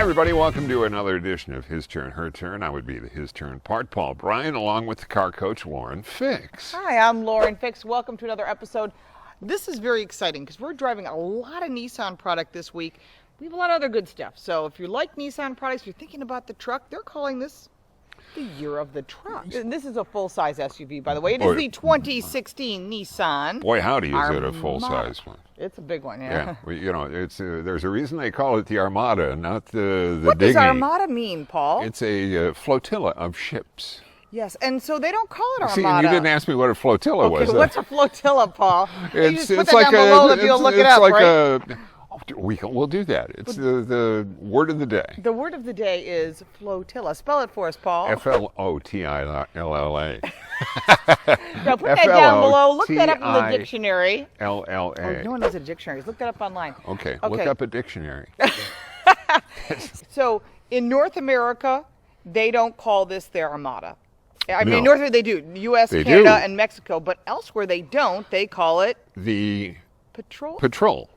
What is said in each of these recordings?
everybody, welcome to another edition of His Turn, Her Turn. I would be the His Turn part, Paul Bryan, along with the car coach, Lauren Fix. Hi, I'm Lauren Fix. Welcome to another episode. This is very exciting because we're driving a lot of Nissan product this week. We have a lot of other good stuff. So if you like Nissan products, you're thinking about the truck, they're calling this the year of the truck. And this is a full-size SUV, by the way. It is the 2016 Nissan Boy, howdy, is Armada. it a full-size one. It's a big one, yeah. Yeah, well, you know, it's there's a reason they call it the Armada, not the What dinghy. does Armada mean, Paul? It's a flotilla of ships. Yes, and so they don't call it See, Armada. you didn't ask me what a flotilla was. Okay, what's a flotilla, Paul? You It's just put that down below if you'll look it up, right? We'll do that. It's the word of the day. The word of the day is flotilla. Spell it for us, Paul. F-L-O-T-I-L-L-A. Now put that down below. Look that up in the F-L-O-T-I-L-L-A. dictionary. L-L-A. Oh, no one knows a dictionary. Look that up online. Okay, look up a dictionary. So in North America, they don't call this their Armada. I mean, No. in North America they do. U.S., They Canada, do. and Mexico. But elsewhere they don't. They call it The Patrol. Patrol.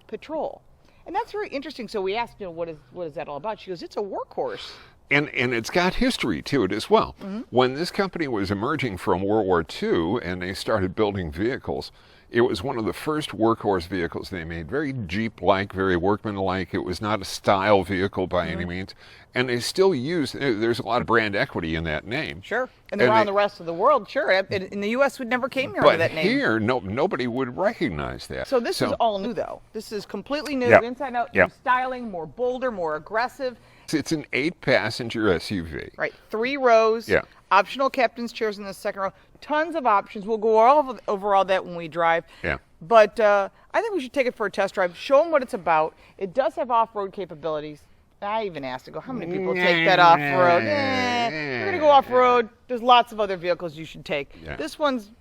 And that's very interesting. So we asked, what is that all about? She goes, it's a workhorse. And it's got history to it as well. Mm-hmm. When this company was emerging from World War II and they started building vehicles, it was one of the first workhorse vehicles they made. Very Jeep-like, very workman-like. It was not a style vehicle by any means. And they still use, there's a lot of brand equity in that name. Sure. And around the rest of the world, sure. In the U.S., we never came here under that name. But here, nobody would recognize that. So this is all new, though. This is completely new, Yep. inside out, Yep. new styling, more bolder, more aggressive. It's an 8-passenger SUV. Right, 3 rows, Yeah. optional captain's chairs in the second row, tons of options. We'll go over all that when we drive. Yeah. But I think we should take it for a test drive, show them what it's about. It does have off-road capabilities. I even asked, how many people take that off-road? You're going to go off-road. There's lots of other vehicles you should take. Yeah. This one's,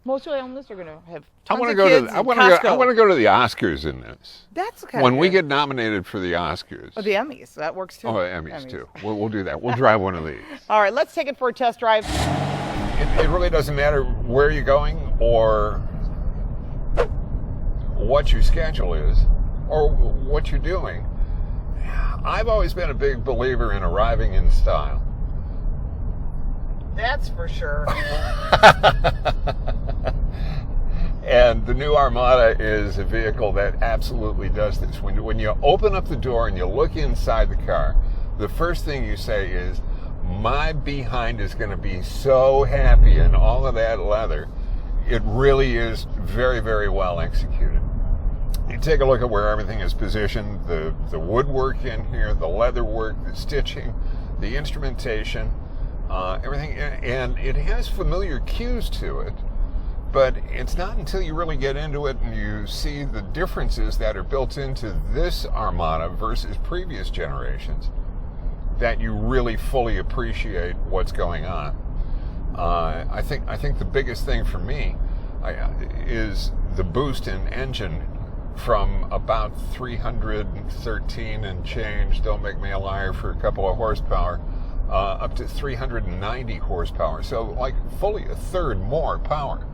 most of on this are going to have I tons want of to go kids to. and I want Costco. to go to the Oscars in this. That's kind When of we good. get nominated for the Oscars. Oh, the Emmys. That works too. Oh, Emmys too. We'll do that. We'll drive one of these. All right, let's take it for a test drive. It really doesn't matter where you're going or what your schedule is or what you're doing. I've always been a big believer in arriving in style. That's for sure. And the new Armada is a vehicle that absolutely does this. When you open up the door and you look inside the car, the first thing you say is, my behind is going to be so happy in all of that leather. It really is very, very well executed. You take a look at where everything is positioned, the woodwork in here, the leather work, the stitching, the instrumentation, everything, and it has familiar cues to it, but it's not until you really get into it and you see the differences that are built into this Armada versus previous generations that you really fully appreciate what's going on. I think the biggest thing for me is the boost in engine from about 313 and change, don't make me a liar, for a couple of horsepower, up to 390 horsepower. So like fully a third more power.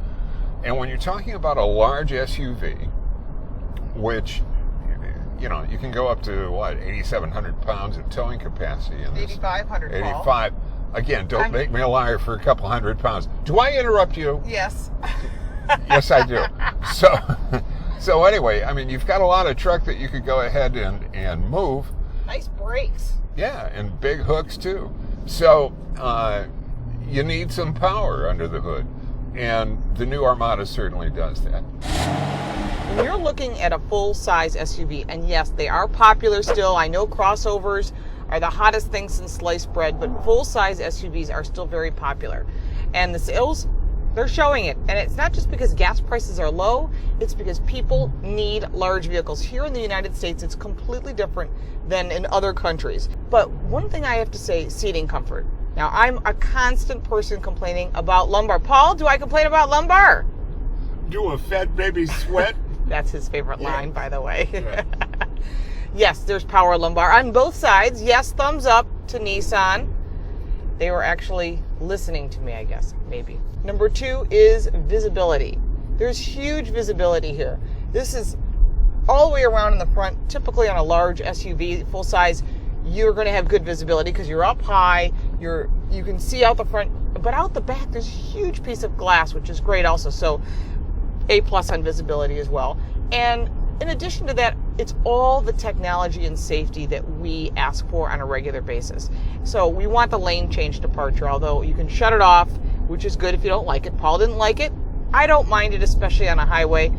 And when you're talking about a large SUV, which, you know, you can go up to, 8,700 pounds of towing capacity in this. 8,500, Paul. 85. Again, don't make me a liar for a couple hundred pounds. Do I interrupt you? Yes. Yes, I do. So anyway, I mean, you've got a lot of truck that you could go ahead and move. Nice brakes. Yeah, and big hooks too. So you need some power under the hood. And the new Armada certainly does that. When you're looking at a full-size SUV, and yes, they are popular still. I know crossovers are the hottest thing since sliced bread, but full-size SUVs are still very popular. And the sales, they're showing it. And it's not just because gas prices are low, it's because people need large vehicles. Here in the United States, it's completely different than in other countries. But one thing I have to say, seating comfort. Now, I'm a constant person complaining about lumbar. Paul, do I complain about lumbar? Do a fat baby sweat? That's his favorite line, by the way. Yeah. Yes, there's power lumbar on both sides. Yes, thumbs up to Nissan. They were actually listening to me, I guess, maybe. Number 2 is visibility. There's huge visibility here. This is all the way around in the front. Typically on a large SUV, full size, you're going to have good visibility because you're up high. You can see out the front, but out the back there's a huge piece of glass, which is great also. So A+ on visibility as well. And in addition to that, it's all the technology and safety that we ask for on a regular basis. So we want the lane change departure, although you can shut it off, which is good if you don't like it. Paul didn't like it. I don't mind it, especially on a highway.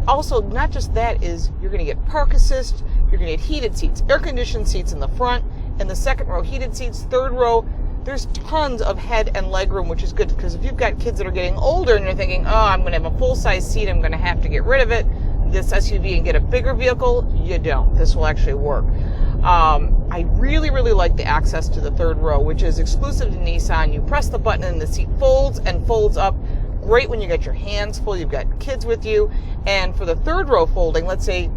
Also, not just that, is you're going to get park assist, you're going to get heated seats, air-conditioned seats in the front, and the second row heated seats, third row. There's tons of head and leg room, which is good because if you've got kids that are getting older and you're thinking, oh, I'm going to have a full-size seat, I'm going to have to get rid of it, this SUV, and get a bigger vehicle, you don't. This will actually work. I really, really like the access to the third row, which is exclusive to Nissan. You press the button and the seat folds and folds up. Great when you get your hands full, you've got kids with you. And for the third row folding, let's say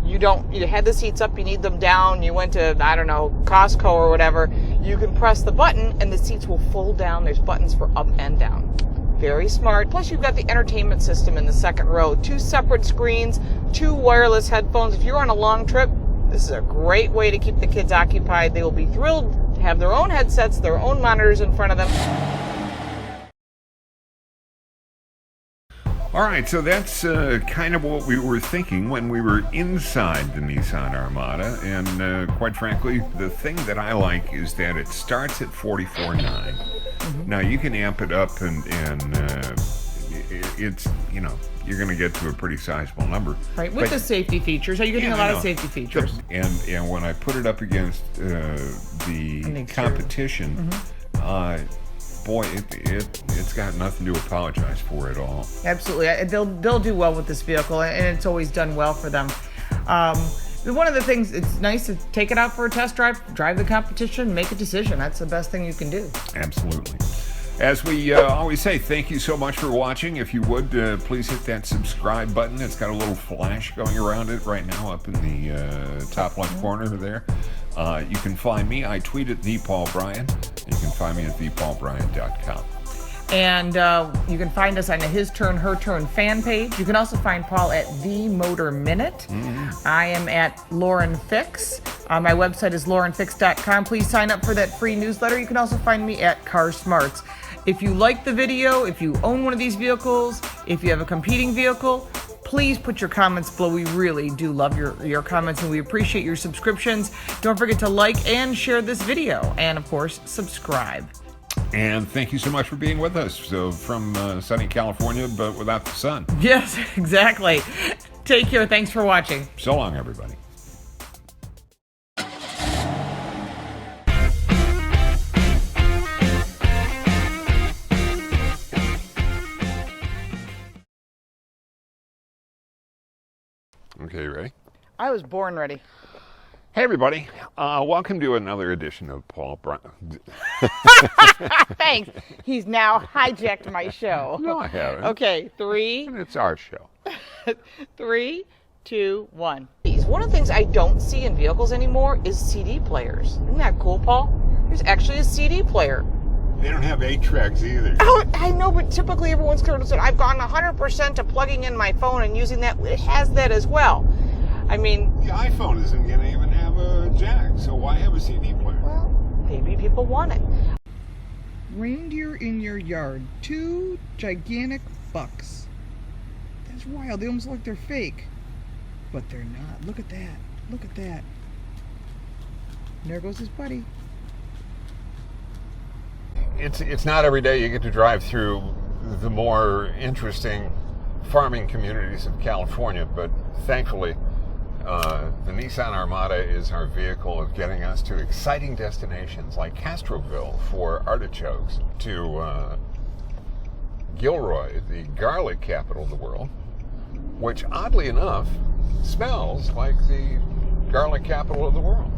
you had the seats up, you need them down, you went to, I don't know, Costco or whatever, you can press the button and the seats will fold down. There's buttons for up and down. Very smart. Plus you've got the entertainment system in the second row. 2 separate screens, 2 wireless headphones. If you're on a long trip, this is a great way to keep the kids occupied. They will be thrilled to have their own headsets, their own monitors in front of them. All right, so that's kind of what we were thinking when we were inside the Nissan Armada, and quite frankly, the thing that I like is that it starts at $44,900. Mm-hmm. Now you can amp it up, and it's, you know, you're going to get to a pretty sizable number. Right, with the safety features. Are you getting a lot of safety features? And when I put it up against the competition, boy, it's got nothing to apologize for at all. Absolutely. They'll do well with this vehicle, and it's always done well for them. One of the things, it's nice to take it out for a test drive the competition, make a decision. That's the best thing you can do. Absolutely. As we always say, thank you so much for watching. If you would, please hit that subscribe button. It's got a little flash going around it right now up in the top left corner there. You can find me. I tweet at @ThePaulBryan. You can find me at thepaulbryan.com. And you can find us on the His Turn, Her Turn fan page. You can also find Paul at The Motor Minute. Mm-hmm. I am at Lauren Fix. My website is laurenfix.com. Please sign up for that free newsletter. You can also find me at Car Smarts. If you like the video, if you own one of these vehicles, if you have a competing vehicle, please put your comments below. We really do love your comments, and we appreciate your subscriptions. Don't forget to like and share this video, and of course, subscribe. And thank you so much for being with us. So from sunny California, but without the sun. Yes, exactly. Take care. Thanks for watching. So long, everybody. Okay, you ready? I was born ready. Hey, everybody. Welcome to another edition of Paul Bryan. Thanks. He's now hijacked my show. No, I haven't. Okay, 3. And it's our show. 3, 2, 1. One of the things I don't see in vehicles anymore is CD players. Isn't that cool, Paul? There's actually a CD player. They don't have 8 tracks either. Oh, I know, but typically everyone's going to say, I've gone 100% to plugging in my phone and using that. It has that as well. I mean, the iPhone isn't going to even have a jack, so why have a CD player? Well, maybe people want it. Reindeer in your yard. 2 gigantic bucks. That's wild. They almost look like they're fake. But they're not. Look at that. Look at that. And there goes his buddy. It's not every day you get to drive through the more interesting farming communities of California, but thankfully the Nissan Armada is our vehicle of getting us to exciting destinations like Castroville for artichokes, to Gilroy, the garlic capital of the world, which oddly enough smells like the garlic capital of the world.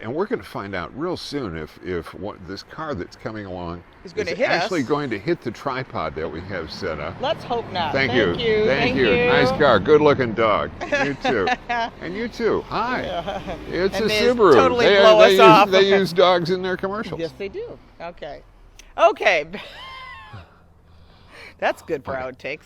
And we're going to find out real soon if this car that's coming along is actually going to hit the tripod that we have set up. Let's hope not. Thank you. Thank you. Nice car. Good looking dog. You too. And you too. Hi. Yeah. It's a Subaru. Totally blow us off. They use dogs in their commercials. Yes, they do. Okay. Okay. That's good for outtakes.